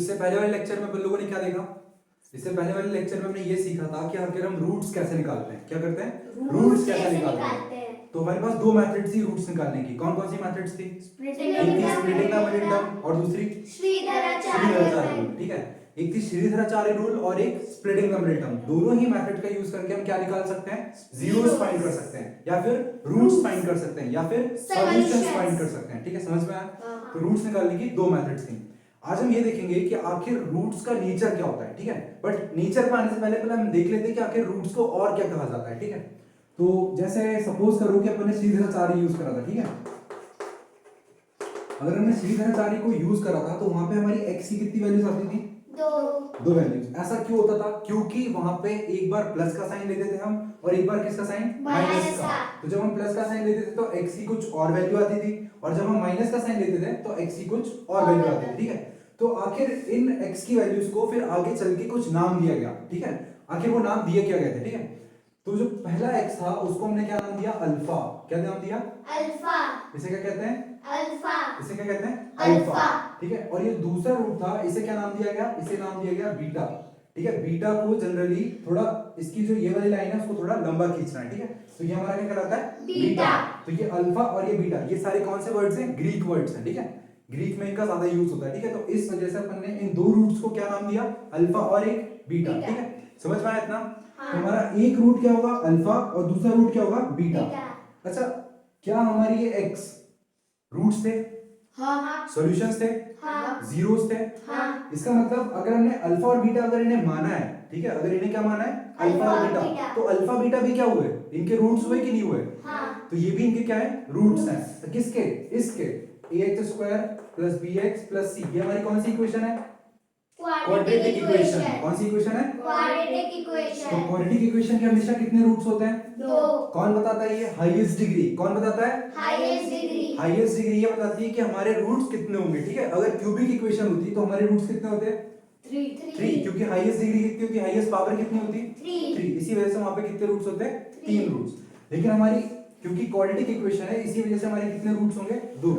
इससे पहले वाले लेक्चर में अपन लोगों ने क्या देखा? इससे पहले वाले लेक्चर में हमने ये सीखा था कि आखिर हम रूट्स कैसे निकालते हैं। क्या करते हैं? रूट्स कैसे निकालते हैं। तो हमारे पास दो मेथड्स थी रूट्स निकालने की। कौन कौन सी मेथड्स थी? एक थी स्प्लिटिंग द मिडिल टर्म और दूसरी श्रीधराचार्य रूल। ठीक है, एक थी श्रीधराचार्य रूल और एक स्प्लिटिंग द मिडिल टर्म। दोनों ही मेथड का यूज करके हम क्या निकाल सकते हैं? जीरोस फाइंड कर सकते हैं, या फिर रूट्स फाइंड कर सकते हैं, या फिर सॉल्यूशंस फाइंड कर सकते हैं। ठीक है, समझ में आया? तो रूट्स निकालने की दो मेथड्स थी। आज हम ये देखेंगे कि आखिर रूट्स का नेचर क्या होता है। ठीक है, बट नेचर पर आने से पहले हम देख लेते हैं कि आखिर रूट्स को और क्या कहा जाता है। ठीक है, तो जैसे सपोज करो कि अपन ने श्रीधराचार्य यूज करा था। ठीक है, अगर हमने श्रीधराचार्य को यूज करा था तो वहां पे हमारी x की कितनी वैल्यूज आती थी? दो वैल्यूज। ऐसा क्यों होता था? क्योंकि वहां पे एक बार प्लस का साइन लेते थे हम और एक बार किसका साइन? माइनस का। तो जब हम प्लस का साइन लेते थे तो x की कुछ और वैल्यू आती थी, और जब हम माइनस का साइन लेते थे तो x की कुछ और वैल्यू आती थी। ठीक है, तो आखिर इन x की वैल्यूज को फिर आगे चल के कुछ नाम दिया गया। ठीक है, आखिर वो नाम दिए क्या गए थे? ठीक है, तो जो पहला x था उसको हमने क्या नाम दिया? अल्फा। क्या नाम दिया? अल्फा। इसे क्या कहते हैं? अल्फा। इसे क्या कहते हैं? अल्फा। ठीक है, और ये दूसरा रूट था, इसे क्या नाम दिया गया? इसे नाम दिया गया बीटा। ठीक है, बीटा को जनरली थोड़ा इसकी जो ये वाली लाइन है उसको थोड़ा लंबा खींचना है। ठीक है, तो ये हमारा क्या कहलाता है? बीटा। तो ये अल्फा और ये बीटा, ये सारे कौन से वर्ड्स हैं? ग्रीक वर्ड्स हैं। ठीक है, ग्रीक में इनका ज्यादा यूज होता है। ठीक है, तो इस वजह से अपन ने इन दो रूट्स को क्या नाम दिया? अल्फा और एक बीटा। ठीक है, समझ में आया इतना? हाँ। तो हमारा एक रूट क्या होगा? अल्फा, और दूसरा रूट क्या होगा? बीटा। अच्छा, क्या हमारी ये x रूट्स थे? हाँ। सॉल्यूशंस थे? हाँ। जीरोस थे? हाँ। इसका मतलब अगर हमने अल्फा और बीटा अगर इन्हें माना है, ठीक है, अगर इन्हें क्या माना है? अल्फा और बीटा, तो अल्फा बीटा भी क्या हुए? इनके रूट्स हुए कि नहीं हुए? हाँ। तो ये भी इनके क्या है? रूट्स हैं। तो किसके? इसके ax square plus bx plus c, ये हमारी कौन सी इक्वेशन है? Quadratic equation. कौन सी इक्वेशन है? Quadratic equation. तो क्वाड्रेटिक इक्वेशन के हमेशा कितने रूट्स होते हैं? दो। कौन बताता है ये? Highest degree. कौन बताता है? Highest degree. हाईएस्ट डिग्री ये बताती है कि हमारे रूट्स कितने होंगे। ठीक है, अगर क्यूबिक इक्वेशन होती तो हमारे रूट्स कितने होते? 3, क्योंकि हाईएस्ट डिग्री कितनी होती? हाईएस्ट पावर कितनी होती? 3। इसी वजह से वहां पे कितने रूट्स होते हैं? 3 रूट्स। लेकिन हमारी क्योंकि क्वाड्रेटिक इक्वेशन है, इसी वजह से हमारे कितने रूट्स होंगे? 2।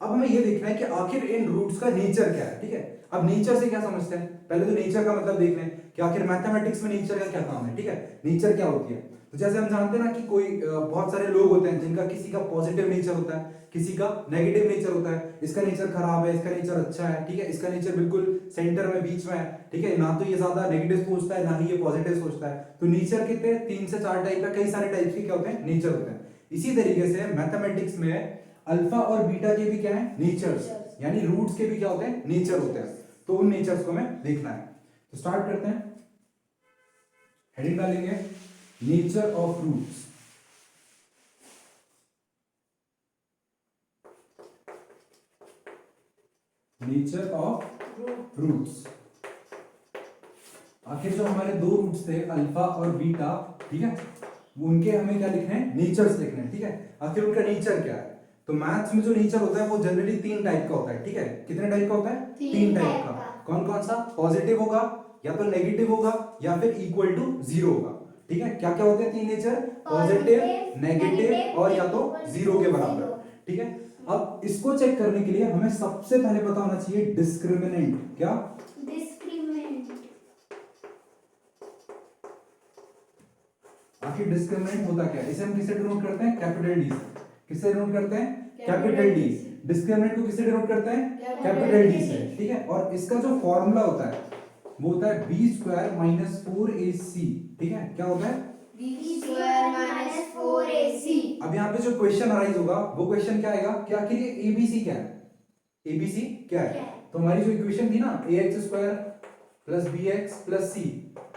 अब हमें ये देखना है कि आखिर इन रूट्स का नेचर क्या है। ठीक है, अब नेचर से क्या समझते हैं? पहले तो नेचर का मतलब देख लें कि आखिर मैथमेटिक्स में नेचर का क्या काम है। ठीक है, नेचर क्या होती है? तो जैसे हम जानते हैं ना कि कोई बहुत सारे लोग होते हैं जिनका किसी का पॉजिटिव नेचर होता है, किसी का नेगेटिव नेचर होता है। इसका नेचर खराब है, इसका नेचर अच्छा है। ठीक है, इसका नेचर बिल्कुल सेंटर में, बीच में है। ठीक है, ना तो ये ज्यादा नेगेटिव सोचता है, ना ही ये पॉजिटिव सोचता है। तो नेचर कितने? 3 से 4 टाइप का, कई सारे टाइप्स के क्या होते हैं? नेचर होते हैं। इसी तरीके से मैथमेटिक्स में अल्फा और बीटा के भी क्या है? नेचर्स, यानी रूट्स के भी क्या होते हैं? नेचर होते हैं। तो उन नेचर्स को हमें देखना है। तो स्टार्ट करते हैं। हेडिंग डालेंगे nature of roots. Nature of roots. आखिर जो हमारे दो रूट्स थे अल्फा और बीटा, ठीक है, उनके हमें क्या लिखने हैं? नेचर्स लिखने हैं। ठीक है, आखिर उनका नेचर क्या है? तो मैथ्स में जो नेचर होता है वो जनरली 3 टाइप का होता है। ठीक है, कितने टाइप का होता है? 3 टाइप का। कौन कौन सा? पॉजिटिव होगा, या तो नेगेटिव होगा, या फिर इक्वल टू 0 होगा। ठीक है, क्या क्या होते हैं 3 नेचर? पॉजिटिव, नेगेटिव और या तो 0 के बराबर। ठीक है, अब इसको चेक करने के लिए हमें सबसे पहले पता होना चाहिए डिस्क्रिमिनेंट। क्या? डिस्क्रिमिनेंट। आखिर डिस्क्रिमिनेंट होता क्या है? इसे हम किससे डिनोट करते हैं? कैपिटल डी से। किससे डिनोट करते हैं? Capital D. डिस्क्रिमिनेंट को किससे डिनोट करते हैं? कैपिटल डी से। ठीक है, और इसका जो फॉर्मूला होता है वो होता है b स्क्वायर माइनस 4ac। ठीक है, क्या होता है? b square minus 4ac। अब यहाँ पे जो क्वेश्चन अराइज होगा वो क्वेश्चन क्या आएगा कि आखिर ये abc क्या है? abc क्या है? तो हमारी जो इक्वेशन थी ना ax square plus bx plus c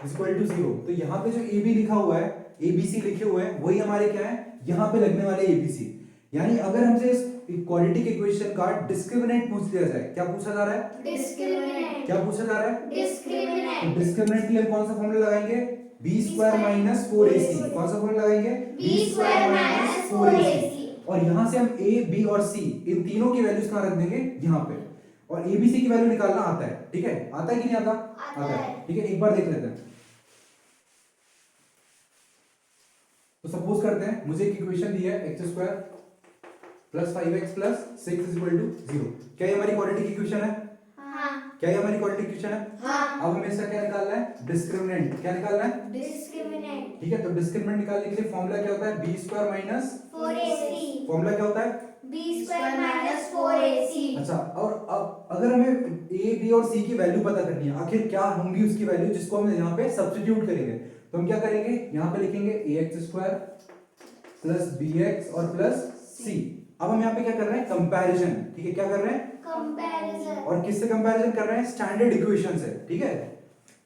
equal to 0, तो यहाँ पे जो ab लिखा हुआ है, abc लिखे हुए हैं, वही हमारे क्या है? यहाँ पे लगने वाले abc। यानी अगर हमसे इस क्वाड्रेटिक इक्वेशन का डिस्क्रिमिनेंट पूछ लिया जाए, क्या पूछा जा रहा है? डिस्क्रिमिनेंट। क्या पूछा जा रहा है? डिस्क्रिमिनेंट। तो डिस्क्रिमिनेंट के लिए हम कौन सा फॉर्मूला लगाएंगे? b square minus 4ac। कौन सा फॉर्मूला लगाएंगे? b square minus 4ac। और यहां से हम a, b और c इन तीनों की वैल्यूज कहां रख देंगे? यहां पे। और abc की वैल्यू निकालना आता है। ठीक है, आता है कि नहीं आता? आता है। ठीक है, एक बार देख लेते हैं। तो सपोज करते हैं मुझे एक इक्वेशन दी है x square plus 5x plus 6 is equal to 0। क्या ये हमारी क्वाड्रेटिक इक्वेशन है? हाँ। क्या ये हमारी क्वाड्रेटिक इक्वेशन है? हाँ। अब हमें इसका क्या निकालना है? डिस्क्रिमिनेंट। क्या निकालना है? डिस्क्रिमिनेंट। ठीक है, तो डिस्क्रिमिनेंट निकालने के लिए फॉर्मूला क्या होता है? b square minus 4ac। Formula क्या होता है? b square minus 4ac। अच्छा, और अब अगर हमें a b और c की वैल्यू पता करनी है, आखिर क्या होंगी उसकी वैल्यू जिसको हम यहाँ पे सब्स्टिट्यूट करेंगे, तो हम क्या करेंगे? यहाँ पे लिखेंगे ax स्क्वायर प्लस bx और प्लस c। अब हम यहाँ पे क्या कर रहे हैं? कंपैरिजन। ठीक है, क्या कर रहे हैं? कंपैरिजन। और किससे कंपैरिजन कर रहे हैं? स्टैंडर्ड इक्वेशन से। ठीक है,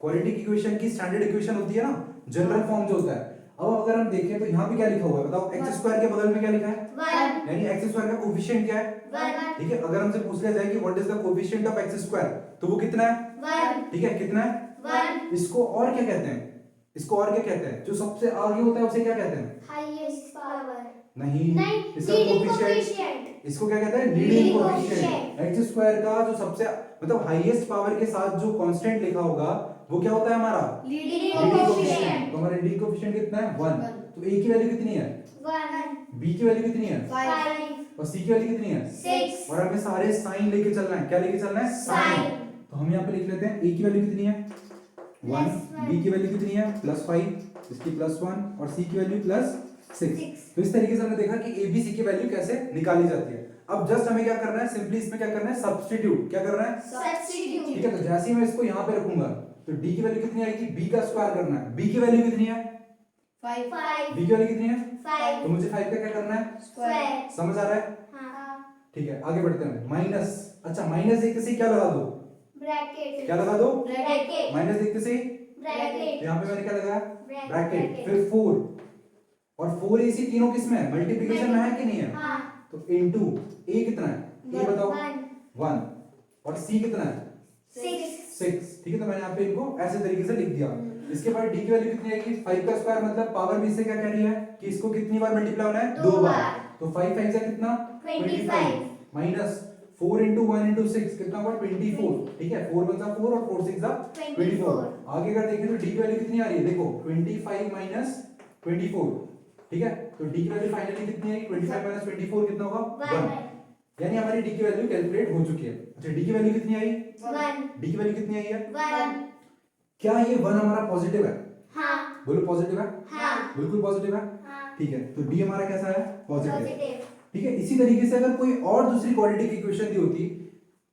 क्वाड्रेटिक इक्वेशन की स्टैंडर्ड इक्वेशन होती है ना, जनरल फॉर्म जो होता है। अब अगर हम देखें तो यहाँ पे क्या लिखा हुआ है बताओ? x स्क्वायर के बगल में क्या लिखा है? 1। यानी x स्क्वायर का कोएफिशिएंट क्या है? 1। ठीक है, अगर हमसे पूछ लिया जाए कि what is the coefficient of x square, तो वो कितना है? 1। ठीक है, कितना है? 1। इसको और क्या कहते हैं? इसको और क्या कहते हैं? जो सबसे आगे होता है उसे क्या कहते हैं? Highest power. नहीं, इसका लीडिंग कोएफिशिएंट। कोएफिशिएंट। इसको क्या कहते हैं? Leading coefficient. x स्क्वायर का जो सबसे मतलब हाईएस्ट पावर के साथ जो कांस्टेंट लिखा होगा वो क्या होता है हमारा? Leading coefficient. तो हमारा लीडिंग कोएफिशिएंट कितना है? 1। तो a की वैल्यू कितनी है? 1। b की वैल्यू कितनी है? 5। और c की वैल्यू कितनी है? 6। और हमें सारे साइन लेके चलना है। क्या लेके चलना है? साइन। तो हम यहाँ पे लिख लेते हैं a की वैल्यू कितनी है? 1, b की वैल्यू कितनी है? +5, इसकी +1 और c की वैल्यू +6। तो इस तरीके से हमने देखा कि a b c की वैल्यू कैसे निकाली जाती है। अब जस्ट हमें क्या करना है? सिंपली इसमें क्या करना है? सब्स्टिट्यूट। क्या करना है? सब्स्टिट्यूट। ठीक है, तो जैसे ही मैं इसको यहाँ पे रखूंगा तो d की वैल्यू कितनी आएगी? b का स्क्वायर करना है। b की वैल्यू कितनी है? 5। b की वैल्यू कितनी है? 5। तो मुझे 5 का क्या करना है? स्क्वायर। समझ आ रहा है? हाँ। ठीक है, आगे बढ़ते हैं। माइनस। अच्छा, माइनस देखते से क्या लगा दो? ब्रैकेट। क्या लगा दो? ब्रैकेट। माइनस देखते से ब्रैकेट। यहाँ पे मैंने क्या लगाया? ब्रैकेट। फिर 4 और 4 ac तीनों किसमें है? मल्टीप्लिकेशन में है कि नहीं है? हाँ। तो इनटू a कितना है? a बताओ। 1 और c कितना है? 6। ठीक है, तो मैंने यहाँ पे इनको ऐसे तरीके से लिख दिया। इसके बाद d की वैल्यू कितनी आएगी? 5 का स्क्वायर मतलब पावर में से क्या कह रही है कि इसको कितनी बार मल्टीप्लाई होना है? 2 बार। तो 5 5 से कितना? 25 माइनस 4 into 1 into 6 कितना हुआ? 24। ठीक है, 4 1 4 और 4 6 24। आगे अगर देखें तो d की वैल्यू कितनी आ रही है? देखो 25 माइनस 24। ठीक है, तो d की वैल्यू फाइनली कितनी आएगी? 25 माइनस 24 कितना होगा? 1। यानी हमारी d की वैल्यू कैलकुलेट हो चुकी है। अच्छा, d की वैल्यू कितनी आई? 1। d की वैल्यू कितनी आई है? 1। क्या ये 1 हमारा पॉजिटिव है? हाँ। बोलो पॉजिटिव है? हाँ। बिल्कुल पॉजिटिव है। हाँ। ठीक है, तो d हमारा कैसा है? पॉजिटिव। पॉजिटिव। ठीक है, इसी तरीके से अगर कोई और दूसरी क्वाड्रेटिक इक्वेशन दी होती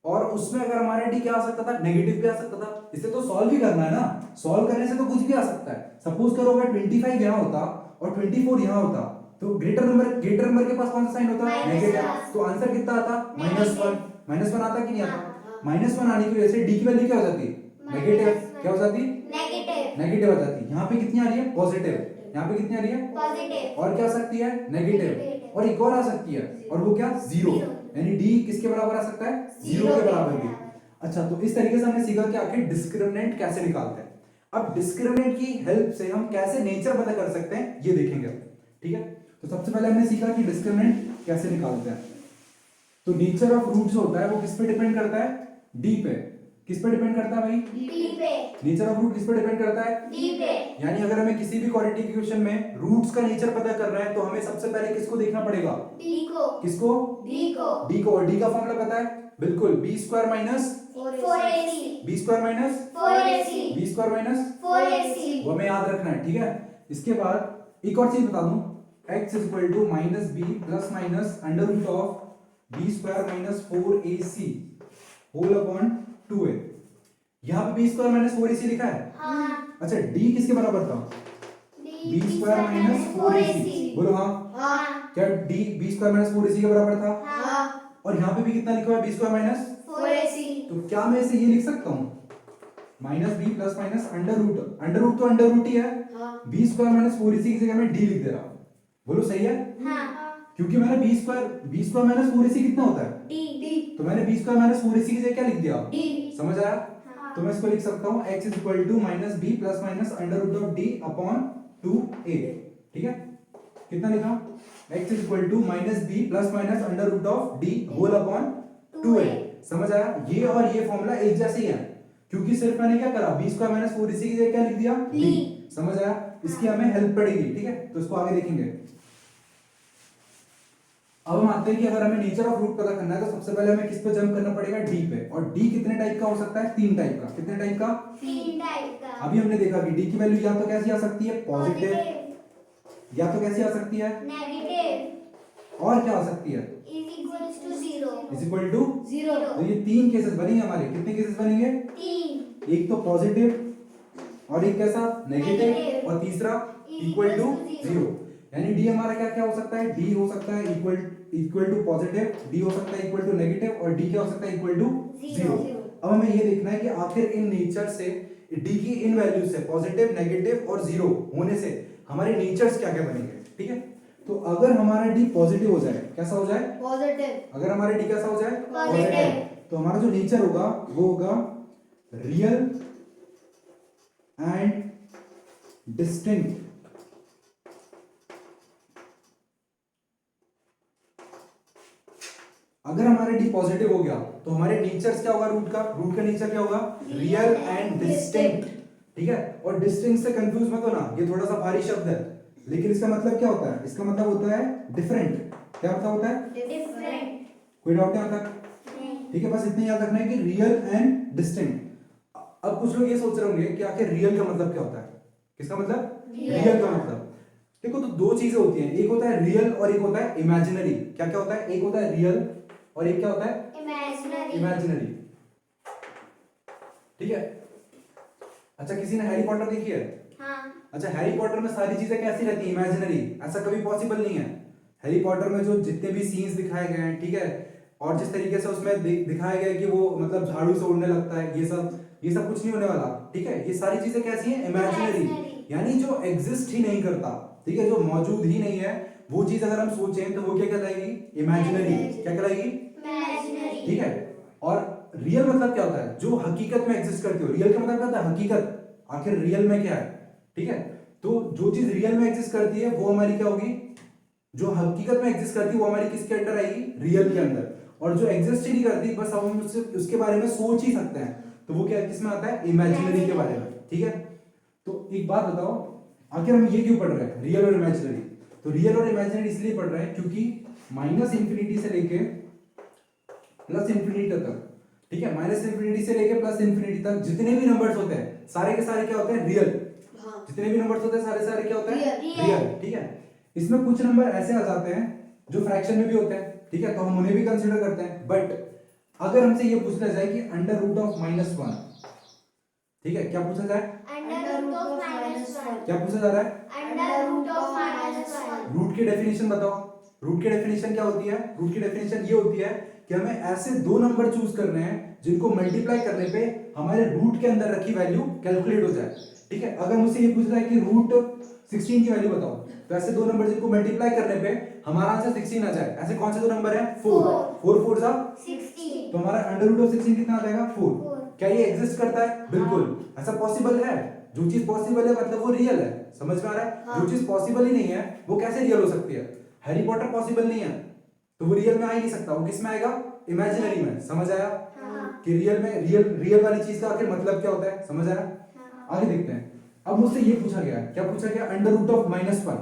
और उसमें अगर हमारा d क्या आ सकता था? नेगेटिव भी आ सकता था। इसे तो सॉल्व भी करना है ना, सॉल्व करने से तो कुछ भी आ सकता है। सपोज करो अगर 25 यहाँ होता और 24 यहाँ होता तो ग्रेटर नंबर के पास कौन सा साइन होता? नेगेटिव। तो आंसर कितना आता? -1। -1 आता कि नहीं आता? -1 आने की वजह से d की वैल्यू क्या हो जाती? नेगेटिव। क्या हो जाती? नेगेटिव आ जाती। यहाँ पे कितनी आ रही है? पॉजिटिव। यहाँ पे कितनी आ रही है? पॉजिटिव। और क्या आ सकती है? नेगेटिव। और एक और आ सकती है, और वो क्या? 0। यानी d किसके बराबर आ सकता है? 0 के बराबर भी। अच्छा, तो इस तरीके से हमने सीखा कि आखिर डिस्क्रिमिनेंट कैसे निकालते हैं। अब डिस्क्रिमिनेंट की हेल्प से हम कैसे नेचर पता कर सकते हैं ये देखेंगे। ठीक है, तो सबसे पहले हमने सीखा कि डिस्क्रिमिनेंट कैसे निकालते हैं। तो नेचर ऑफ रूट जो होता है वो किस पे डिपेंड करता है? d पे। किस पे डिपेंड करता है भाई? d पे। नेचर ऑफ रूट किस पे डिपेंड करता है? d पे। यानी अगर हमें किसी भी क्वाड्रेटिक इक्वेशन में रूट्स का नेचर पता करना है तो हमें सबसे पहले किसको देखना पड़ेगा? d को। किसको? d को। d को। और d का फॉर्मूला पता है? बिल्कुल, b square minus 4ac। b square minus 4ac। b square minus 4ac। वो हमें याद रखना है। ठीक है, इसके बाद एक और चीज बता दूं, x equal to -b plus minus under root of b square minus 4ac whole upon 2a। यहाँ पे b स्क्वायर माइनस 4ac लिखा है। हाँ। अच्छा, d किसके बराबर था? b square minus 4ac। बोलो हाँ। हाँ। क्या d b square minus 4ac के बराबर था? हाँ। और यहाँ पे भी कितना लिखा हुआ है? b square minus 4ac। तो क्या मैं इसे ये लिख सकता हूँ? -b plus minus under root तो अंडर रूट ही है। b स्क्वायर माइनस 4ac की जगह मैं d लिख दे रहा हूँ। बोलो सही है? हाँ। क्योंकि मैंने b स्क्वायर माइनस 4ac कितना होता है? d। तो मैंने b स्क्वायर माइनस 4ac की जगह क्या लिख दिया? d। समझ आया? हाँ। तो मैं इसको लिख सकता हूँ x equal to -b plus minus under root of d upon 2a। ठीक है, कितना लिखा? x equal to -b plus minus under root of d whole upon 2a। समझ आया? ये और ये फॉर्मूला एक जैसे ही है, क्योंकि सिर्फ मैंने क्या करा? b स्क्वायर माइनस 4ac की जगह क्या लिख दिया? d। समझ आया? इसकी हमें हेल्प पड़ेगी। ठीक है, तो इसको आगे देखेंगे। अब हम आते हैं कि अगर हमें नेचर ऑफ रूट पता करना है तो सबसे पहले हमें किस पे जंप करना पड़ेगा, डी पे। और डी कितने टाइप का हो सकता है, 3 टाइप का। कितने टाइप का, 3 टाइप का। अभी हमने देखा कि डी की वैल्यू या तो कैसी आ सकती है, पॉजिटिव, या तो कैसी आ सकती है, नेगेटिव, और क्या आ सकती है, is equals to 0। Is equal to 0। तो ये 3 केसेस बनेंगे हमारे। कितने केसेस बनेंगे, 3। एक तो पॉजिटिव और एक कैसा, नेगेटिव, Negative। और तीसरा इक्वल टू 0। यानी डी हमारा क्या क्या हो सकता है, डी हो सकता है इक्वल टू पॉजिटिव, डी हो सकता है इक्वल टू नेगेटिव, और डी क्या हो सकता है, इक्वल टू 0। अब हमें ये देखना है कि आखिर इन नेचर से, डी की इन वैल्यू से, पॉजिटिव, नेगेटिव और 0 होने से हमारे नेचर्स क्या क्या बनेंगे। ठीक है, तो अगर हमारा डी पॉजिटिव हो जाए, कैसा हो जाए, पॉजिटिव। अगर हमारा डी कैसा हो जाए, Positive। तो हमारा जो नेचर होगा वो होगा रियल एंड डिस्टिंक्ट। अगर हमारे डी पॉजिटिव हो गया तो हमारे नेचर्स क्या होगा, रूट का नेचर क्या होगा, रियल एंड डिस्टिंक्ट। ठीक है, और डिस्टिंक्ट से कंफ्यूज मत होना, ये थोड़ा सा भारी शब्द है, लेकिन इसका मतलब क्या होता है, इसका मतलब होता है डिफरेंट। क्या मतलब होता है, डिफरेंट। कोई डाउट है तक, ठीक है, बस इतना याद रखना है कि रियल एंड डिस्टिंक्ट। अब कुछ लोग ये सोच रहे होंगे कि आखिर रियल का मतलब क्या होता है, किसका मतलब, रियल का मतलब। देखो, तो दो चीजें होती हैं, एक होता है रियल और एक होता है इमेजिनरी। क्या क्या होता है, एक होता है रियल और एक क्या होता है, इमेजिनरी। ठीक है, अच्छा किसी ने हैरी पॉटर देखी है, हाँ। अच्छा हैरी पॉटर में सारी चीजें कैसी रहती हैं, इमेजिनरी। ऐसा कभी पॉसिबल नहीं है। हैरी पॉटर में जो जितने भी सीन्स दिखाए गए हैं, ठीक है, और जिस तरीके से उसमें दिखाया गया है कि वो मतलब झाड़ू से उड़ने लगता है, ये सब कुछ नहीं होने वाला। ठीक है, ये सारी चीजें कैसी हैं, इमेजिनरी, यानी जो एग्जिस्ट ही नहीं करता। ठीक है, जो मौजूद ही नहीं है, वो चीज अगर हम सोचें तो वो क्या कहलाएगी, इमेजिनरी। क्या कहलाएगी, इमेजिनरी। ठीक है, और रियल मतलब क्या होता है, जो हकीकत में एग्जिस्ट करती हो। रियल का मतलब क्या होता है, हकीकत। आखिर रियल में क्या है, ठीक है, तो जो चीज रियल में एग्जिस्ट करती है वो हमारी क्या होगी, जो हकीकत में एग्जिस्ट करती है वो हमारी किसके अंदर आएगी, रियल के अंदर। और जो एग्जिस्ट ही नहीं करती, बस हम उसके बारे में सोच ही सकते हैं, तो वो क्या किसमें आता है, इमेजिनरी के बारे में। ठीक है, तो एक बात बताओ, आखिर हम ये क्यों पढ़ रहे हैं, रियल और इमेजिनरी। तो रियल और इमेजिनरी इसलिए पढ़ रहे हैं क्योंकि माइनस इंफिनिटी से लेके प्लस इंफिनिटी तक, ठीक है, माइनस इंफिनिटी से लेके प्लस इंफिनिटी तक जितने भी नंबर्स होते हैं सारे के सारे क्या होते हैं, रियल। हाँ। जितने भी नंबर्स होते हैं सारे सारे क्या होते हैं, रियल। ठीक है, इसमें कुछ नंबर ऐसे आ जाते हैं जो फ्रैक्शन में भी होते हैं, ठीक है, तो हम उन्हें भी कंसीडर करते हैं। बट अगर हमसे ये पूछा जाए कि अंडर रूट ऑफ -1, ठीक है, क्या पूछा जाए, अंडर रूट ऑफ -1। क्या पूछा जा रहा है, अंडर रूट ऑफ -1। रूट की डेफिनेशन बताओ। रूट की डेफिनेशन क्या होती है, रूट की डेफिनेशन ये होती है कि हमें ऐसे दो नंबर चूज करने हैं जिनको मल्टीप्लाई करने पे हमारे रूट के अंदर रखी वैल्यू कैलकुलेट हो जाए। ठीक है, अगर मुझसे ये पूछा जाए कि रूट 16 की वैल्यू बताओ, तो ऐसे दो नंबर जिनको मल्टीप्लाई करने पे हमारा आंसर 16 आ जाए, ऐसे कौन से दो नंबर हैं, 4 4 4 जा 16। तो हमारा अंडर रूट ऑफ 16 कितना आ जाएगा, 4। क्या ये एग्जिस्ट करता है, बिल्कुल, ऐसा पॉसिबल है। जो चीज पॉसिबल है मतलब वो रियल है, समझ में आ रहा है। जो चीज पॉसिबल ही नहीं है वो कैसे रियल हो सकती है। हैरी पॉटर पॉसिबल नहीं है तो वो रियल में आ ही नहीं सकता, वो किस में आएगा, इमेजिनरी में। समझ आया कि रियल में रियल वाली चीज का आखिर मतलब क्या होता है, समझ आया। आगे देखते हैं। अब मुझसे ये पूछा गया, क्या पूछा गया, अंडर रूट ऑफ -1।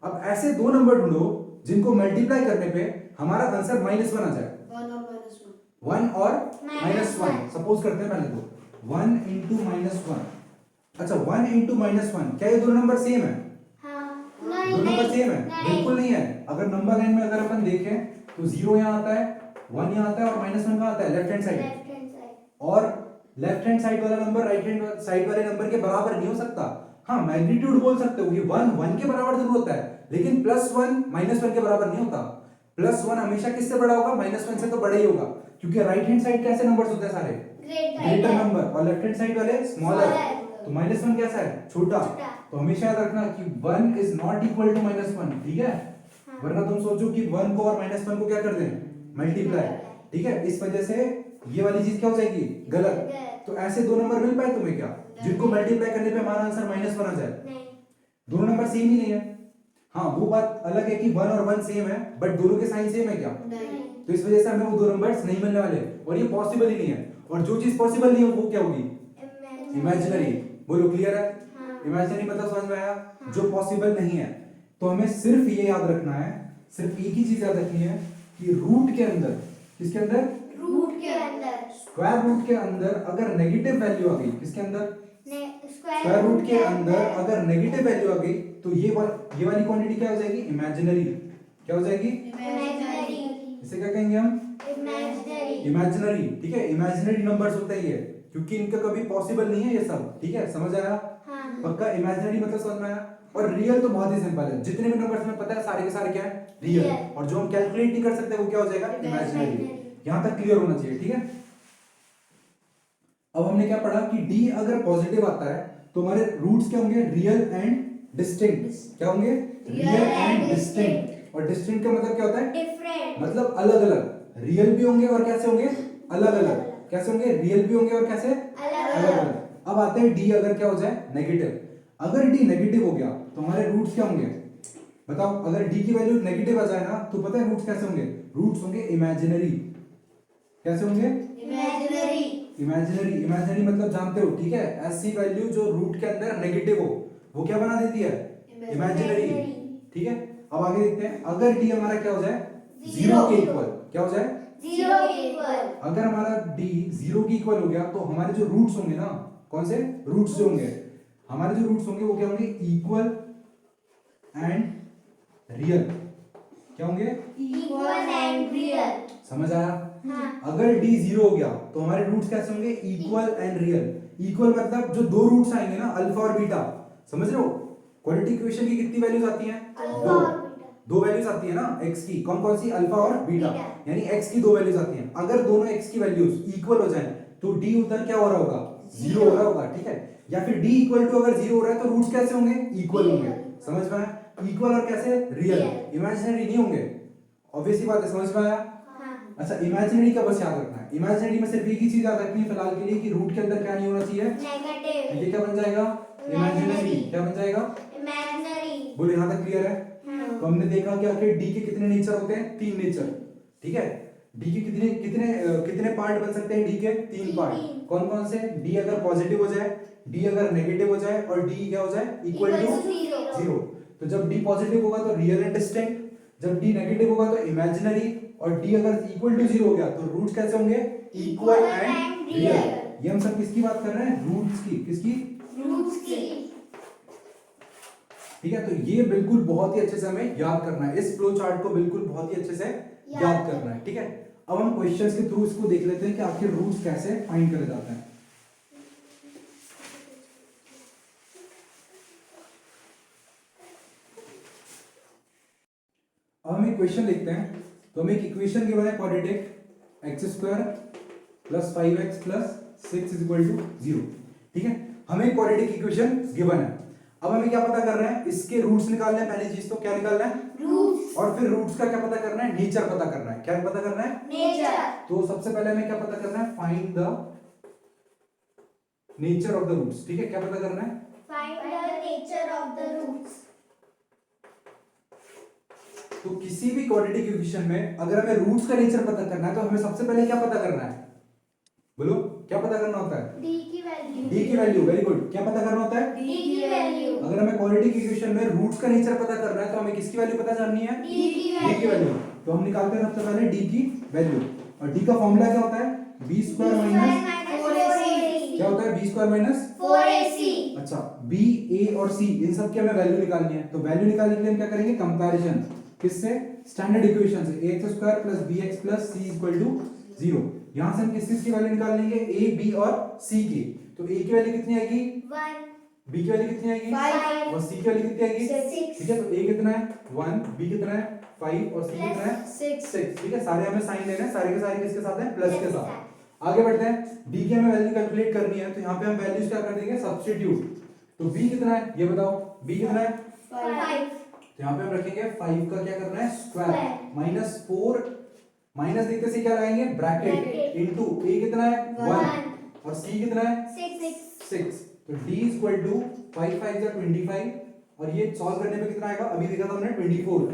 अब ऐसे दो नंबर ढूंढो जिनको मल्टीप्लाई करने पे हमारा आंसर -1 आ जाए, 1 और -1। सपोज करते हैं पहले तो 1 into -1। अच्छा 1 into -1, क्या ये दोनों नंबर सेम है, दोनों नंबर सेम है, बिल्कुल नहीं है। अगर नंबर लाइन में अगर अपन देखें तो 0 यहाँ आता है, 1 यहाँ आता है, और -1 कहाँ आता है, लेफ्ट हैंड साइड। और लेफ्ट हैंड साइड वाला नंबर राइट हैंड साइड वाले नंबर के बराबर नहीं हो सकता। हाँ, मैग्नीट्यूड बोल सकते हो कि 1 के बराबर जरूर होता है, लेकिन +1 -1 के बराबर नहीं होता। +1 हमेशा किससे बड़ा होगा, -1 से तो बड़ा ही होगा, क्योंकि राइट हैंड साइड कैसे नंबर्स होते हैं सारे, ग्रेटर नंबर, और लेफ्ट हैंड साइड वाले स्मॉलर। तो -1 कैसा है, छोटा। तो हमेशा याद रखना कि 1 इज नॉट इक्वल टू -1, ठीक है। वरना तुम सोचो कि 1 को और -1 को क्या कर दें, मल्टीप्लाई, ठीक है, इस वजह से ये वाली चीज क्या हो जाएगी, गलत। तो ऐसे दो नंबर मिल पाए तुम्हें क्या, जिनको मल्टीप्लाई करने पे हमारा आंसर -1 आ जाए, दोनों नंबर सेम ही नहीं है। हाँ, वो बात अलग है कि 1 और 1 सेम है, बट दोनों के साइन सेम है क्या, तो इस वजह से हमें वो दो नंबर्स नहीं मिलने वाले, और ये पॉसिबल ही नहीं है। और जो चीज पॉसिबल नहीं है वो क्या होगी, इमेजिनरी। बोलो, क्लियर है। इमेजिनरी मतलब समझ में आया, जो पॉसिबल नहीं है। तो हमें सिर्फ ये याद रखना है, सिर्फ एक ही चीज याद रखनी है कि रूट के अंदर, किसके अंदर, रूट के अंदर, स्क्वायर रूट के अंदर अगर नेगेटिव वैल्यू आ गई, किसके अंदर, स्क्वायर स्क्वायर रूट के अंदर अगर नेगेटिव वैल्यू आ गई तो ये वाली क्वांटिटी क्या हो जाएगी, इमेजिनरी। क्या हो जाएगी, इमेजिनरी, इसे क्या कहेंगे हम, इमेजिनरी, इमेजिनरी। ठीक है, इमेजिनरी नंबर्स होते हैं ये, क्योंकि इनका कभी पॉसिबल नहीं है ये सब। ठीक है, समझ आया, हाँ, पक्का। इमेजिनरी मतलब समझ में आया। और रियल तो बहुत ही सिंपल है, जितने भी नंबर्स हमें पता है सारे के सारे क्या है, रियल। और जो हम कैलकुलेट नहीं कर सकते वो क्या हो जाएगा, इमेजिनरी। यहां तक क्लियर होना चाहिए। ठीक है, अब हमने क्या पढ़ा कि d अगर पॉजिटिव आता है तो हमारे रूट्स क्या होंगे, रियल एंड डिस्टिंक्ट। क्या होंगे, रियल एंड डिस्टिंक्ट। और डिस्टिंक्ट का मतलब क्या होता है, डिफरेंट, मतलब अलग अलग। रियल भी होंगे और कैसे होंगे, अलग अलग। कैसे होंगे, रियल भी होंगे और कैसे, अलग अलग। अब आते हैं डी अगर क्या हो जाए, नेगेटिव। अगर डी नेगेटिव हो गया तो हमारे रूट्स क्या होंगे, बताओ। अगर डी की वैल्यू नेगेटिव आ जाए ना तो पता है रूट्स कैसे होंगे, रूट्स होंगे इमेजिनरी। कैसे होंगे, इमेजिनरी, इमेजिनरी। इमेजिनरी मतलब जानते हो, ठीक है, ऐसी वैल्यू जो रूट के अंदर नेगेटिव हो वो क्या बना देती है, इमेजिनरी। ठीक है, अब आगे देखते हैं। अगर डी हमारा क्या हो जाए, जीरो के इक्वल। क्या हो जाए, जीरो इक्वल, अगर हमारा डी जीरो के इक्वल हो गया तो हमारे जो रूट्स होंगे ना, कौन से रूट्स जो होंगे, हमारे जो रूट्स होंगे वो क्या होंगे, इक्वल एंड रियल। क्या होंगे, इक्वल एंड रियल, समझ आया। हाँ, अगर d जीरो हो गया तो हमारे रूट्स कैसे होंगे, इक्वल एंड रियल। इक्वल मतलब जो दो रूट्स आएंगे ना, अल्फा और बीटा, समझ रहे हो। क्वाड्रेटिक इक्वेशन की कितनी वैल्यूज आती हैं, अल्फा और बीटा, दो वैल्यूज आती है ना x की, कौन कौन सी, अल्फा और बीटा। बीटा। यानी x की दो वैल्यूज आती हैं। अगर दोनों x की वैल्यूज इक्वल हो जाए तो d उधर क्या हो रहा होगा, जीरो हो रहा होगा। ठीक है, या फिर d इक्वल टू अगर जीरो हो रहा है तो रूट्स कैसे होंगे, इक्वल होंगे। समझ में आया, इक्वल और कैसे, रियल, इमेजिनरी नहीं होंगे। ऑब्वियसली बात है, समझ में आया। हाँ, अच्छा, इमेजिनरी का बस याद रखना है। इमेजिनरी में सिर्फ एक ही चीज याद रखनी है फिलहाल के लिए कि रूट के अंदर क्या नहीं होना चाहिए, नेगेटिव, ये क्या बन जाएगा, इमेजिनरी। क्या बन जाएगा, इमेजिनरी, बोलो, यहाँ तक क्लियर है। हाँ, तो हमने देखा कि आखिर डी के कितने नेचर होते हैं, तीन नेचर। ठीक है, डी के कितने कितने कितने पार्ट बन सकते हैं, डी के तीन पार्ट। कौन कौन से, डी अगर पॉजिटिव हो जाए, डी अगर नेगेटिव हो जाए और डी क्या हो जाए, इक्वल टू जीरो। तो जब डी पॉजिटिव होगा तो रियल एंड डिस्टिंक्ट, जब डी नेगेटिव होगा तो इमेजिनरी, और डी अगर इक्वल टू जीरो हो गया तो रूट्स कैसे होंगे, इक्वल एंड रियल। ये हम सब किसकी बात कर रहे हैं, रूट्स की। किसकी, रूट्स की, ठीक है। तो ये बिल्कुल बहुत ही अच्छे से हमें याद करना है, इस फ्लो चार्ट को बिल्कुल बहुत ही अच्छे से याद करना है। ठीक है, अब हम क्वेश्चंस के थ्रू इसको देख लेते हैं कि आखिर रूट्स कैसे फाइंड करे जाते हैं। अब हम एक क्वेश्चन देखते हैं। तो हम एक इक्वेशन गिवन है, quadratic x square plus 5x plus 6 is equal to 0। ठीक है, हमें क्वाड्रेटिक इक्वेशन गिवन है। अब हमें क्या पता कर रहे हैं, इसके रूट्स निकालने हैं। पहली चीज तो क्या निकालना है, रूट्स, और फिर रूट्स का क्या पता करना है, नेचर पता करना है। क्या पता करना है, नेचर, तो सबसे पहले हमें क्या पता करना है, find the nature of the roots. ठीक है, क्या पता करना है, find the nature of the roots. तो किसी भी क्वाड्रेटिक इक्वेशन में अगर हमें रूट्स का नेचर पता करना है तो हमें सबसे पहले क्या पता करना है, बोलो, क्या पता करना होता है, डी की वैल्यू, डी की वैल्यू। वेरी गुड, क्या पता करना होता है, डी की वैल्यू, अगर हमें क्वाड्रेटिक इक्वेशन में रूट्स का नेचर पता करना है तो हमें किसकी वैल्यू पता करनी है, डी की डी की वैल्यू। तो हम निकालते हैं सबसे पहले डी की वैल्यू, और डी का फॉर्मूला क्या होता है, बी स्क्वायर माइनस, क्या होता है, बी स्क्वायर माइनस 4ac। अच्छा, बी, ए और सी, इन सब की हमें वैल्यू निकालनी है। तो वैल्यू निकालने के लिए हम क्या करेंगे, कंपैरिजन। किससे, स्टैंडर्ड इक्वेशन से, ax square plus bx plus c equal to 0। यहां से हम किस चीज की वैल्यू निकाल लेंगे, a, b और c की। तो a की वैल्यू कितनी आएगी, 1, b की वैल्यू कितनी आएगी, 5 और c की वैल्यू कितनी आएगी, 6। ठीक है। तो a कितना है 1, b कितना है 5 और c कितना है 6। ठीक है, सारे हमें साइन लेने हैं, सारे के सारे किसके साथ हैं, प्लस के साथ। आगे बढ़ते हैं, d की हमें वैल्यू कैलकुलेट करनी है। तो यहाँ पे हम वैल्यूज क्या कर देंगे, सब्स्टिट्यूट। तो b कितना है ये बताओ, b कितना है, 5, तो यहाँ पे हम रखेंगे 5 का क्या करना है, स्क्वायर माइनस 4, माइनस देखते से क्या लगाएंगे, ब्रैकेट, इनटू a कितना है 1 और c कितना है 6। तो d इक्वल टू 5 5 जा 25, और ये सॉल्व करने पे कितना आएगा, अभी देखा था हमने 24।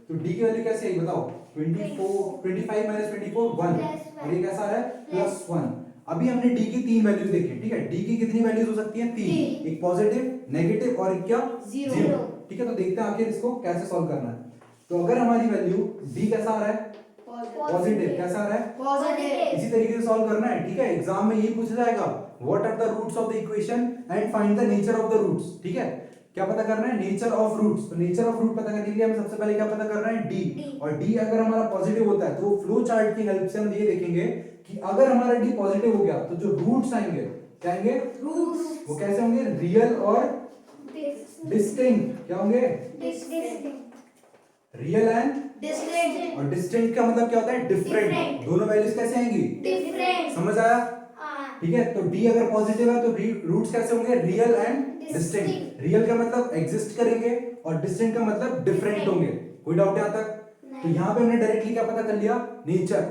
तो d की वैल्यू कैसे आई बताओ, 25 माइनस 24 1, और ये कैसा है प्लस 1। अभी हमने d की तीन वैल्यूज देखी। ठीक है, d की कितनी वैल्यूज हो सकती हैं, तीन, एक पॉजिटिव, नेगेटिव और एक क्या, जीरो। ठीक है, तो देखते हैं आखिर इसको कैसे सॉल्व करना है। तो अगर हमारी वैल्यू d कैसा आ रहा है, पॉजिटिव, कैसा आ रहा है, पॉजिटिव। इसी तरीके से सॉल्व करना है, ठीक है। एग्जाम में यही पूछा जाएगा, what are the roots of the equation and find the nature of the roots, ठीक है। क्या पता करना है, नेचर ऑफ रूट्स। तो नेचर ऑफ रूट पता करने के लिए हमें सबसे पहले क्या पता करना है, d। और d अगर हमारा पॉजिटिव होता है तो फ्लो चार्ट की हेल्प से हम ये देखेंगे कि अगर हमारा d पॉजिटिव हो गया तो जो रूट्स आएंगे क्या आएंगे, रूट्स। वो कैसे होंगे, रियल और डिस्टिंक्ट। क्या होंगे, रियल एंड, डिस्टिंक्ट। और डिस्टिंक्ट का मतलब क्या होता है, डिफरेंट। Different। दोनों वैल्यूज कैसे आएंगी, डिफरेंट। समझ आया, हाँ। ठीक है। तो d अगर पॉजिटिव है तो रूट्स कैसे होंगे, real and distinct. Distinct। Real का मतलब एग्जिस्ट करेंगे और डिस्टिंक्ट का मतलब डिफरेंट Different। होंगे। कोई डाउट यहां तक? तो यहाँ पे हमने डायरेक्टली क्या पता कर लिया, नेचर।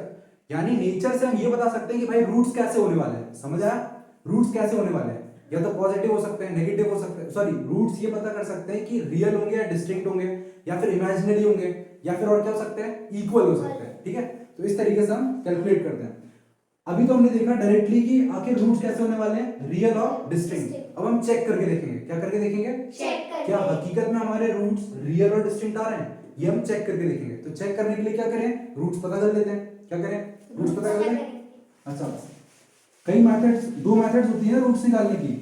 यानी नेचर से हम ये बता सकते हैं कि भाई रूट्स कैसे होने वाले हैं, समझ आया, रूट्स कैसे होने वाले हैं, या तो पॉजिटिव हो सकते हैं, नेगेटिव हो सकते हैं, सॉरी रूट्स ये पता कर सकते हैं कि रियल होंगे या डिस्टिंक्ट होंगे या फिर इमेजिनरी होंगे या फिर और क्या हो सकते हैं, इक्वल हो सकते हैं, ठीक है। तो इस तरीके से हम कैलकुलेट करते हैं। अभी तो हमने देखा डायरेक्टली कि आखिर रूट्स कैसे होने वाले हैं, रियल और डिस्टिंक्ट। अब हम चेक करके देखेंगे, क्या करके देखेंगे, चेक करके। क्या हकीकत में हमारे रूट्स रियल और डिस्टिंक्ट आ रहे हैं, ये हम चेक करके देखेंगे। तो चेक करने के लिए क्या करें, रूट्स पता कर लेते हैं। क्या करें, रूट्स पता कर लें। अच्छा, कई मेथड्स, दो मेथड्स होती हैं रूट्स निकालने की।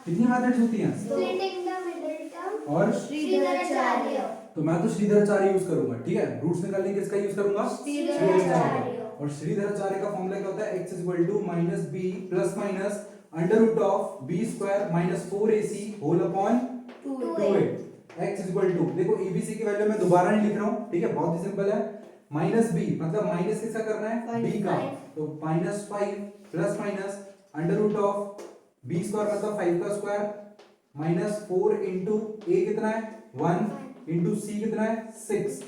कितनी मेथड्स होती हैं, Splitting the middle term। और श्रीधराचार्य। तो मैं तो श्रीधराचार्य यूज करूंगा, ठीक है। रूट्स निकालने के किसका यूज करूंगा, श्रीधराचार्य। और श्रीधराचार्य का फॉर्मूला क्या होता है, x - b plus minus under root of b square minus 4ac whole upon 2a। x देखो abc की वैल्यू मैं दोबारा नहीं लिख रहा हूं, ठीक है, बहुत ही सिंपल है। माइनस b मतलब माइनस किसका करना है, b का, तो -5 plus minus under root of b square मतलब 5 का स्क्वायर माइनस 4 इंटू a कितना है 1 इंटू c कितना है 6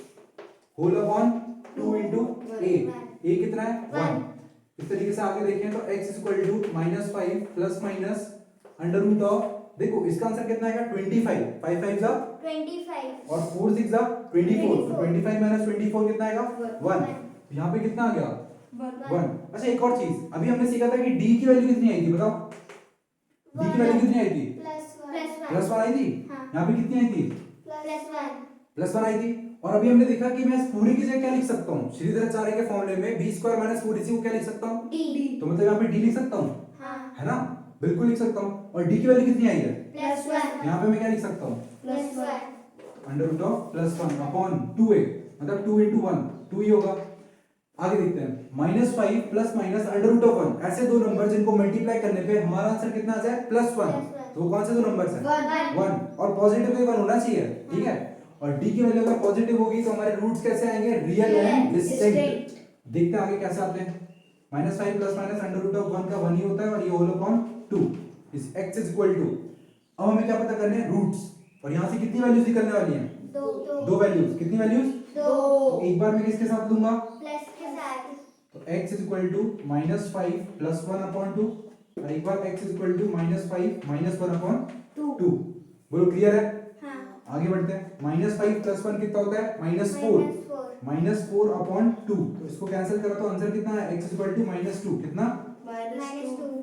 होल अपॉन 2 इंटू a कितना है 1। इस तरीके से आगे देखें तो x -5 plus minus under root of, देखो इसका आंसर कितना आएगा 25, 5 5 जा 25 और 4 6 जा 24, तो 25 माइनस 24 कितना आएगा 1। यहाँ पे कितना आ गया 1। अच्छा एक और चीज, अभी हमने सीखा था कि d की वैल्यू कितनी आई थी, बताओ d की वैल्यू कितनी आई थी, प्लस 1 आई थी। हाँ। यहाँ पे कितनी आई थी, प्लस 1 आई थी। और अभी हमने देखा कि मैं पूरी की जगह क्या लिख सकता हूँ, श्रीधराचार्य के फॉर्मूले में b स्क्वायर माइनस 4ac को क्या लिख सकता हूँ, तो मतलब यहाँ पे d लिख सकता हूँ, हाँ। है ना, बिल्कुल लिख सकता हूँ। और d की वैल्यू कितनी आई है, +1 यहाँ पे मैं क्या लिख सकता हूँ, +1 under root of +1 upon 2a मतलब 2 इंटू 1 2 ही होगा। आगे देखते हैं, -5 plus minus under root of 1, ऐसे दो नंबर जिनको मल्टीप्लाई करने पे हमारा आंसर कितना आ जाए +1। तो वो कौन से दो नंबर्स हैं, 1 और पॉजिटिव तो 1 होना चाहिए, ठीक है। और d की वैल्यू अगर पॉजिटिव होगी तो हमारे रूट्स कैसे आएंगे, रियल एंड डिस्टिंक्ट। देखते हैं आगे कैसे आते हैं। -5 plus minus under root of 1 का 1 ही होता है और ये whole upon 2 is x is equal to, अब हमें क्या पता करने हैं, रूट्स। और यहां से कितनी वैल्यूज निकलने वाली हैं, दो वैल्यूज। कितनी वैल्यूज, तो एक बार मैं किसके साथ लूंगा, प्लस के साथ, तो x is equal to -5 plus 1 upon 2 और एक बार x is equal to -5 minus 1 upon 2। बोलो क्लियर है। हाँ। आगे बढ़ते हैं, -5 प्लस 1 कितना होता है, -4 -4 अपॉन 2, तो इसको कैंसिल करो तो आंसर कितना है, x इज इक्वल टू -2 कितना,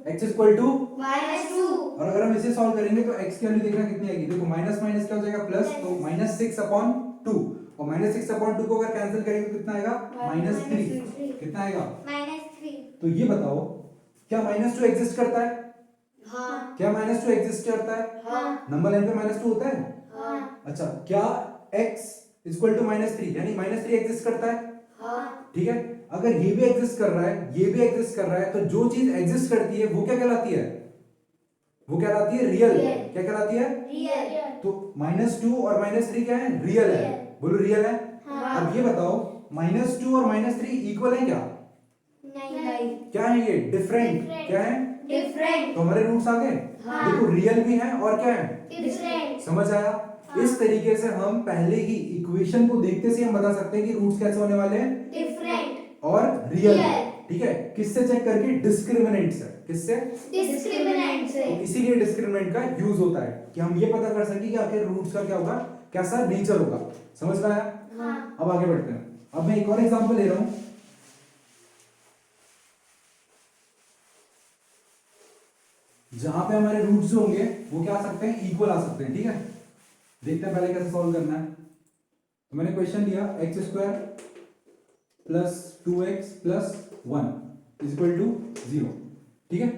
x इज इक्वल टू, -2 और अगर हम इसे सॉल्व करेंगे तो x की वैल्यू देखना कितनी आएगी, देखो माइनस माइनस क्या हो जाएगा प्लस, तो -6 अपॉन 2 और -6 अपॉन 2 को अगर कैंसिल करेंगे तो कितना आएगा, -3 कितना आएगा। -3 तो ये बताओ क्या -2 एग्जिस्ट करता है, हाँ। क्या -2 एग्जिस्ट करता है, हाँ। नंबर लाइन पे -2 होता है। हाँ। अच्छा क्या x इक्वल टू -3 यानी -3 एग्जिस्ट करता है, हाँ। ठीक है। अगर ये भी एग्जिस्ट कर रहा है, ये भी एग्जिस्ट कर रहा है, तो जो चीज एग्जिस्ट करती है वो क्या कहलाती है, वो क्या कहलाती है, रियल। क्या कहलाती है, रियल। तो -2 और -3 क्या है, रियल है। बोलो रियल है। हाँ। अब ये बताओ -2 और -3 इक्वल है क्या, नहीं। क्या है ये, डिफरेंट। Different। क्या है, डिफरेंट। तो हमारे रूट्स आ गए। हाँ। देखो रियल भी है और क्या है, डिफरेंट। समझ आया। हाँ। इस तरीके से हम पहले ही इक्वेशन को देखते से हम बता सकते हैं कि रूट्स कैसे होने वाले हैं, डिफरेंट और रियल, Real। ठीक है। किससे चेक करके, डिस्क्रिमिनेंट से, किससे, डिस्क्रिमिनेंट से। तो इसीलिए डिस्क्रिमिनेंट का यूज होता है कि हम ये पता कर सके कि आखिर रूट्स का क्या होगा, कैसा नेचर होगा, समझ में आया। हाँ। अब आगे बढ़ते हैं, अब मैं एक और एग्जांपल ले रहा हूं। जहां पे हमारे रूट्स जो होंगे वो क्या आ सकते हैं, इक्वल आ सकते हैं, ठीक है। देखते हैं पहले कैसे सॉल्व करना है। तो मैंने क्वेश्चन लिया x square plus 2x plus 1 is equal to 0, ठीक है।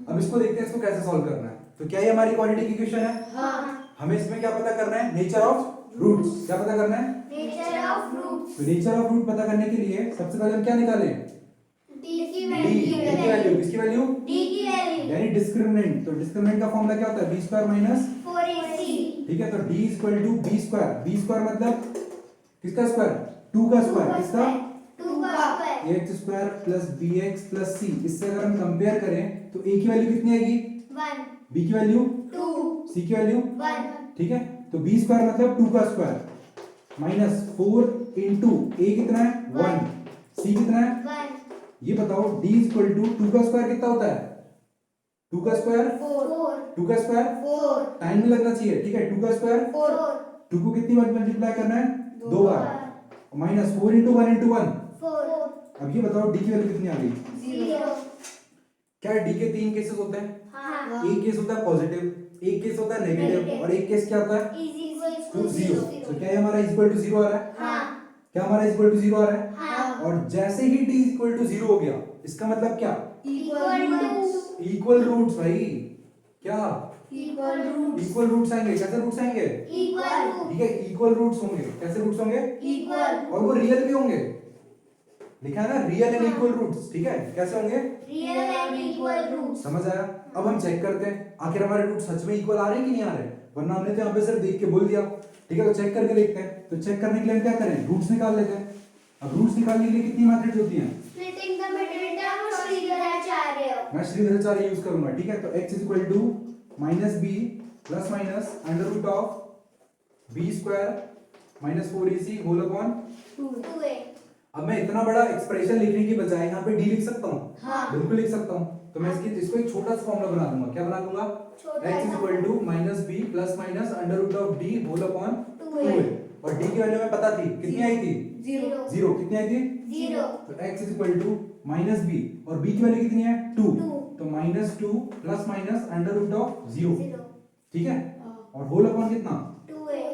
अब इसको देखते हैं इसको कैसे सॉल्व करना है। तो क्या ये हमारी क्वाड्रेटिक इक्वेशन है? हाँ। हमें इसमें क्या पता करना है? Nature of roots. क्या पता करना है? Nature of roots. तो नेचर ऑफ रूट पता करने के लिए सबसे पहले हम क्या निकालें? डी की डी की वैल्यू। किसकी वैल्यू? डी की वैल्यू यानी डिस्क्रिमिनेंट। तो डिस्क्रिमिनेंट का फॉर्मूला क्या होता है? B square minus 4ac। ठीक है। तो D equal to B square. B square मतलब किसका स्क्वायर? 2 का स्क्वायर। किसका? 2 का square. X square plus B X plus C. इससे अगर हम कंपेयर करें तो ए की वैल्यू कितनी आएगी? 1 बी की वैल्यू 2 सी की वैल्यू 1। ठीक है। तो बी स्क्वायर मतलब 2 का स्क्वायर माइनस 4 इंटू ए कितना है? 1। सी कितना है? 1 ये बताओ डी इक्वल टू 2 का स्क्वायर कितना होता है? 2 का स्क्वायर 4 2 का स्क्वायर 4 टाइम में लगना चाहिए, ठीक है। 2 का स्क्वायर 4 2 को कितनी बार मल्टीप्लाई करना है? 2 बार। Minus 4 into 1 into 1। 4 अब ये बताओ डी की वैल्यू कितनी आ गई? 0। क्या डी के 3 केसेस होते हैं? हाँ। एक केस होता है पॉजिटिव, एक केस होता है नेगेटिव Negative। और एक केस क्या होता है? Is equal to to 0। 0। तो क्या ये हमारा इक्वल टू 0 आ रहा है? हाँ। क्या हमारा इक्वल टू 0 आ रहा है? हाँ। और जैसे ही डी इक्वल टू 0 हो गया इसका मतलब क्या? इक्वल टू इक्वल रूट्स भाई। क्या? इक्वल रूट इक्वल रूट्स आएंगे। कैसे रूट्स आएंगे? इक्वल रूट ठीक है, इक्वल रूट्स होंगे। कैसे रूट्स होंगे? इक्वल और वो रियल भी होंगे। लिखा है ना रियल एंड इक्वल रूट्स, ठीक है। कैसे होंगे? Real and equal root. समझ आया? अब हम चेक करते हैं आखिर हमारे रूट सच में इक्वल आ रहे हैं कि नहीं आ रहे, वरना हमने तो यहाँ पे सिर्फ देख के बोल दिया, ठीक है। तो चेक करके देखते हैं। तो चेक करने के लिए हम क्या करें? रूट्स निकाल लेते हैं। अब रूट्स निकालने के लिए कितनी मेथड्स होती हैं? स्प्लिटिंग द मिडिल टर्म और श्रीधराचार्य। मैं श्रीधराचार्य यूज करूंगा, ठीक है। तो x equal to minus B plus minus under root of B square minus 4ac whole upon 2a। अब मैं इतना बड़ा एक्सप्रेशन लिखने की बजाय यहाँ पे डी लिख सकता हूँ। हाँ। बिल्कुल लिख सकता हूँ। तो मैं इसको एक छोटा सा फॉर्मूला बना दूंगा। क्या बना दूंगा? छोटा x सा। Equal to minus B plus minus under root of D whole upon 2a। 2a। और डी की वैल्यू में पता थी कितनी आई थी? 0 0। कितनी आई थी? 0। तो x equal to minus B और b की वैल्यू कितनी है? 2। 2। तो minus 2 plus minus under root of 0, 0 ठीक है। और होल अपॉन कितना? 2a।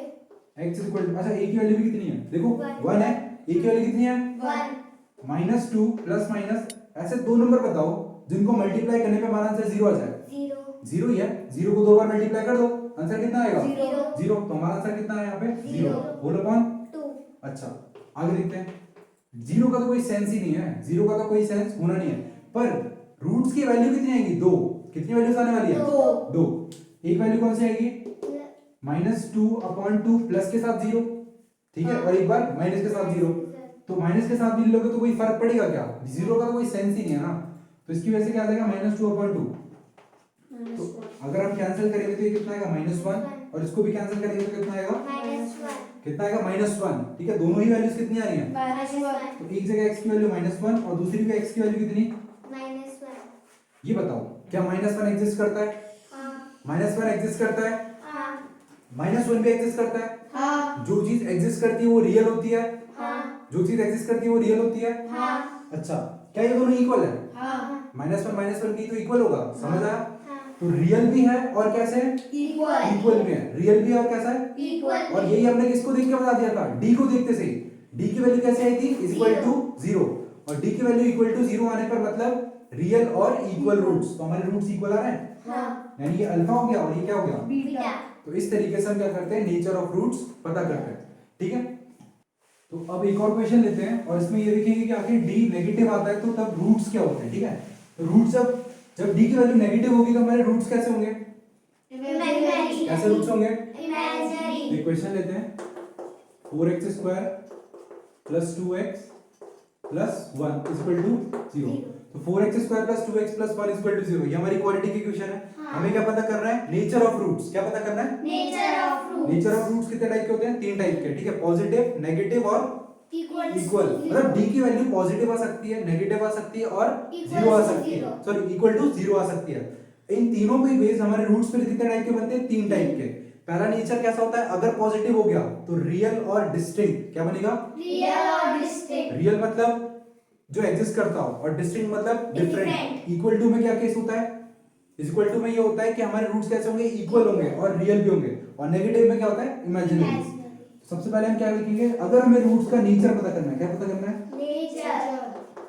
x इक्वल टू अच्छा a की वैल्यू भी कितनी है? देखो 1 है। a की वैल्यू कितनी है? 1 माइनस 2 प्लस माइनस ऐसे दो नंबर बताओ जिनको मल्टीप्लाई करने पे हमारा आंसर 0 आ जाए। 0 0 ही है। 0 को दो बार मल्टीप्लाई कर दो, आंसर कितना आएगा? 0 0। तो हमारा आंसर कितना है यहाँ पे? 0 0। Whole upon 2। अच्छा आगे देखते हैं। 0 का तो कोई सेंस ही नहीं है, 0 का तो कोई सेंस होना नहीं है। पर रूट्स की वैल्यू कितनी आएगी? 2। कितनी वैल्यूज आने वाली है? 2। एक वैल्यू कौन सी आएगी? माइनस 2 अपॉन 2 प्लस के साथ 0, ठीक है। और एक बार माइनस के साथ 0। तो माइनस के साथ भी लोगे तो कोई फर्क पड़ेगा क्या? 0 का तो कोई सेंस ही नहीं है ना। तो इसकी वजह से क्या आ जाएगा? Minus 2 upon 2। तो अगर हम कैंसिल करेंगे तो ये कितना आएगा? -1। और इसको भी कैंसिल करेंगे तो कितना आएगा? -1 कितना आएगा? -1, ठीक है। दोनों ही वैल्यूज कितनी आ रही हैं? -1 तो एक जगह x की वैल्यू -1 और दूसरी पे x की वैल्यू कितनी? -1। ये बताओ क्या -1 एग्जिस्ट करता है? हाँ। -1 एग्जिस्ट करता है, हाँ। -1 भी एग्जिस्ट करता है। हाँ। जो चीज एग्जिस्ट करती है वो रियल होती है। हाँ। जो चीज एग्जिस्ट करती है वो रियल होती है। हाँ। अच्छा क्या ये दोनों इक्वल है? हाँ। -1 की तो इक्वल होगा, समझ आया? हाँ। तो रियल भी है और कैसे है? इक्वल इक्वल भी है। रियल भी है और कैसा है? इक्वल और यही हमने किसको देख के बता दिया था? डी को देखते से डी की वैल्यू कैसे आई थी? Equal to 0। और डी की वैल्यू इक्वल टू 0 आने पर मतलब रियल और इक्वल रूट्स। तो हमारे रूट्स इक्वल आ रहे हैं, हाँ। यानी ये अल्फा हो गया और ये क्या हो गया? बीटा। तो इस तरीके से हम क्या करते हैं? नेचर ऑफ रूट्स पता करते हैं, ठीक है। तो अब एक और क्वेश्चन लेते हैं और इसमें ये देखेंगे कि आखिर डी नेगेटिव आता है तो तब रूट्स क्या होते हैं, ठीक है। तो रूट्स जब डी की वैल्यू नेगेटिव होगी तो हमारे रूट्स कैसे होंगे? इमेजिनरी। कैसे रूट्स होंगे? इमेजिनरी। एक क्वेश्चन लेते हैं 4x square plus 2x plus 1 equal to 0। तो 4x square plus 2x plus 1 equal to 0 ये हमारी क्वाड्रेटिक इक्वेशन है। हाँ। हमें क्या पता करना है? Nature of roots. क्या पता करना है? Nature of root. Nature of roots कितने टाइप के होते हैं? 3 टाइप के, ठीक है। पॉजिटिव, नेगेटिव और इक्वल। इक्वल। मतलब डी की वैल्यू पॉजिटिव आ सकती है, नेगेटिव आ सकती है और Equal 0 आ to सकती है, zero। सॉरी इक्वल टू 0 आ सकती है। इन तीनों पे बेस हमारे रूट्स पे कितने टाइप के बनते हैं? 3 टाइप के। पहला नेचर कैसा होता है? अगर पॉजिटिव हो गया तो रियल और डिस्टिंक्ट। क्या बनेगा? रियल और डिस्टिंक्ट। रियल मतलब जो एग्जिस्ट करता हो और डिस्टिंक्ट मतलब डिफरेंट। Different। इक्वल टू में क्या केस होता है? इक्वल टू में ये होता है कि हमारे रूट्स कैसे होंगे? इक्वल होंगे और रियल भी होंगे। और नेगेटिव में क्या होता है? इमेजिनरी। सबसे पहले हम क्या लिखेंगे, अगर हमें रूट्स का नेचर पता करना है, क्या पता करना है, नेचर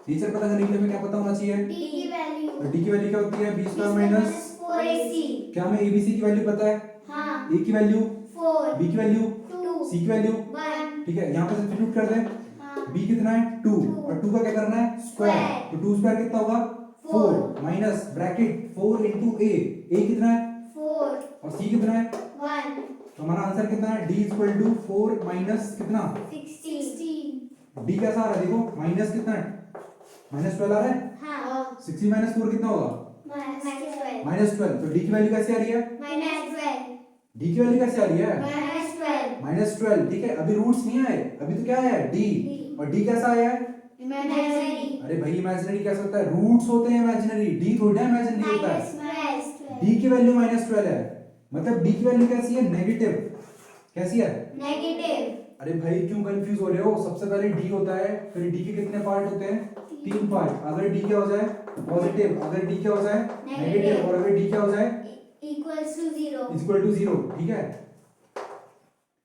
नेचर पता करने के लिए हमें क्या पता होना चाहिए, डी की वैल्यू तो डी की वैल्यू क्या होती है, b स्क्वायर माइनस, 4ac क्या हमें abc की वैल्यू पता है, हाँ a की वैल्यू, 4 b की वैल्यू, 2 c की वैल्यू, 1 ठीक है, यहाँ पे सब्स्टिट्यूट कर दें, हाँ b कितना है 2 और 2 का क्या करना है स्क्वायर, तो 2 स्क्वायर कितना होगा 4 माइनस ब्रैकेट 4 into a कितना है 4 और c कितना है, 1 तो हमारा आंसर कितना है, d इक्वल टू 4 माइनस कितना, 16 d कैसा आ रहा है देखो, माइनस कितना है, माइनस 12 आ रहा है, हाँ 16 माइनस 4 कितना होगा, -12 माइनस 12, तो d की वैल्यू कैसे आ रही है, -12 d की वैल्यू कैसे आ रही है, -12 माइनस 12, ठीक है, अभी रूट्स नहीं आए, अभी तो क्या है d, और d कैसा आया है, imaginary अरे भाई इमेजिनरी कैसे होता है, रूट्स होते हैं इमेजिनरी, d थोड़ा इमेजिनरी होता है, d की वैल्यू -12 है, मतलब d की वैल्यू कैसी है, नेगेटिव, कैसी है, नेगेटिव अरे भाई क्यों कंफ्यूज हो रहे हो, सबसे पहले d होता है, फिर d के कितने पार्ट होते हैं, 3 पार्ट, अगर d क्या हो जाए पॉजिटिव, अगर d क्या हो जाए नेगेटिव, और अगर d क्या हो जाए equals to 0 इक्वल टू 0, ठीक है,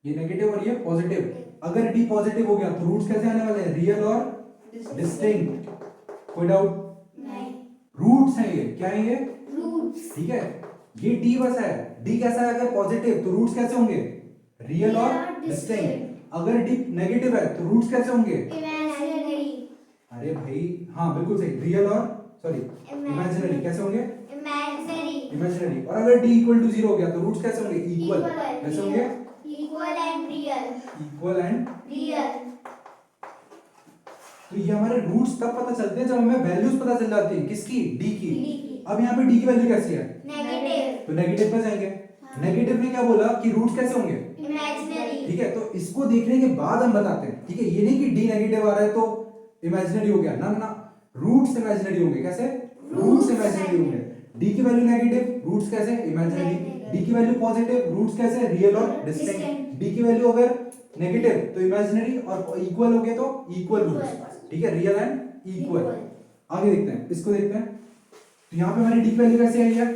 ये नेगेटिव और ये पॉजिटिव, अगर d पॉजिटिव हो गया तो रूट्स कैसे आने वाले हैं, रियल और डिस्टिंक्ट, कोई डाउट, नहीं रूट्स हैं ये, क्या है ये, roots ठीक है, ये d बस है, d कैसा है, अगर पॉजिटिव तो रूट्स कैसे होंगे, रियल और डिस्टिंक्ट, अगर d नेगेटिव है तो रूट्स कैसे होंगे, imaginary अरे भाई हाँ बिल्कुल सही, रियल और सॉरी इमेजिनरी, कैसे होंगे, imaginary इमेजिनरी, और अगर d इक्वल टू 0 हो गया तो रूट्स कैसे होंगे, इक्वल, कैसे होंगे, equal and real equal and, real तो ये हमारे रूट्स तब पता चलते हैं जब हमें वैल्यूज पता चल जाती हैं, किसकी, d की, की। अब यहाँ पे d की वैल्यू कैसी है, negative तो नेगेटिव पे जाएंगे, हाँ। नेगेटिव में क्या बोला कि रूट्स कैसे होंगे, imaginary ठीक है, तो इसको देखने के बाद हम बताते हैं, ठीक है, ये नहीं कि d नेगेटिव आ रहा है तो इमेजिनरी हो गया, ना ना, रूट्स इमेजिनरी होंगे, कैसे, रूट्स इमेजिनरी होंगे, d की वैल्यू नेगेटिव, रूट्स कैसे इमेजिनरी, d की वैल्यू पॉजिटिव, रूट्स कैसे रियल और डिस्टिंक्ट, d की वैल्यू अगर नेगेटिव तो इमेजिनरी, और इक्वल हो गया तो इक्वल रूट्स, ठीक है, रियल एंड इक्वल, आगे देखते हैं, इसको देखते हैं, तो यहाँ पे हमारी d की वैल्यू कैसे आई है,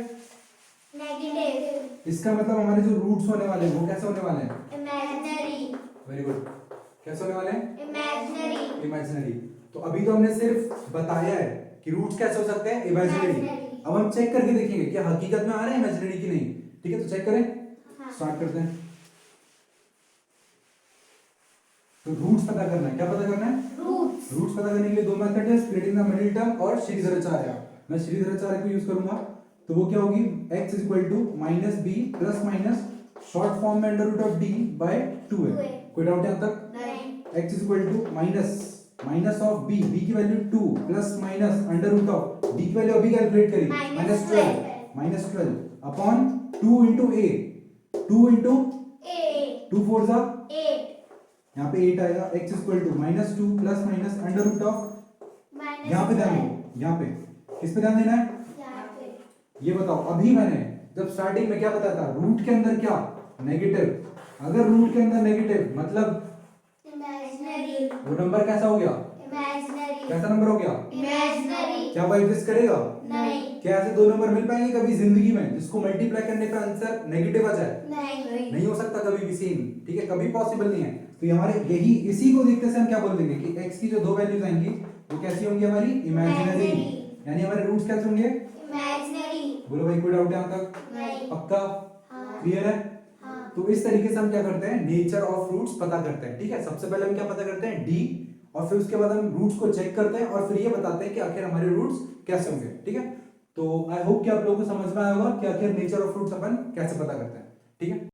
negative इसका मतलब हमारे जो रूट्स होने वाले हैं वो कैसे होने वाले हैं, imaginary वेरी गुड, कैसे होने वाले हैं, imaginary इमेजिनरी, तो अभी तो हमने सिर्फ बताया है कि रूट्स कैसे हो सकते हैं, इमेजिनरी, Imaginary। अब हम चेक करके देखेंगे कि हकीकत में आ रहे हैं इमेजिनरी की नहीं, ठीक है, तो चेक करें, हाँ। स्टार्ट करते हैं, तो रूट्स पता करना है, क्या पता करना है, roots रूट्स पता करने के लिए दो मेथड है, स्प्लिटिंग द मिडिल टर्म और श्रीधराचार्य, मैं श्रीधराचार्य को यूज करूंगा, तो वो क्या होगी, x minus B plus minus short form में under root of d by 2 है, कोई डाउट यहाँ तक, नहीं x minus minus of b, b की value 2 plus minus under root of d की वैल्यू अभी कैलकुलेट करी -12 अपॉन 2 into a, 2 into 2 4 जा, 8 यहाँ पे 8 आएगा, x -2 plus minus under root of, यहाँ पे ध्यान दो, यहाँ पे किस पे ध्यान देना है, ये बताओ, अभी मैंने जब स्टार्टिंग में क्या बताया था, रूट के अंदर क्या नेगेटिव, अगर रूट के अंदर नेगेटिव मतलब imaginary वो नंबर कैसा हो गया, imaginary कैसा नंबर हो गया, imaginary क्या वो एग्जिस्ट करेगा, नहीं क्या ऐसे दो नंबर मिल पाएंगे कभी जिंदगी में जिसको मल्टीप्लाई करने पे आंसर नेगेटिव आ जाए, नहीं नहीं हो सकता कभी भी सेम, ठीक है, कभी पॉसिबल नहीं है, तो ये हमारे यही इसी को देखते से हम क्या बोल देंगे कि x की जो दो वैल्यूज आएंगी वो कैसी होंगी, हमारी इमेजिनरी, यानी हमारे रूट्स कैसे होंगे, imaginary बोलो भाई कोई डाउट है यहाँ तक, नहीं पक्का, हाँ क्लियर है, हाँ तो इस तरीके से हम क्या करते हैं, नेचर ऑफ रूट्स पता करते हैं, ठीक है, सबसे पहले हम क्या पता करते हैं, d, और फिर उसके बाद हम रूट्स को चेक करते हैं और फिर ये बताते हैं कि आखिर हमारे रूट्स कैसे होंगे, ठीक है, तो आई होप कि आप लोगों को समझ में आया होगा कि आखिर नेचर ऑफ रूट्स अपन कैसे पता करते हैं, ठीक है।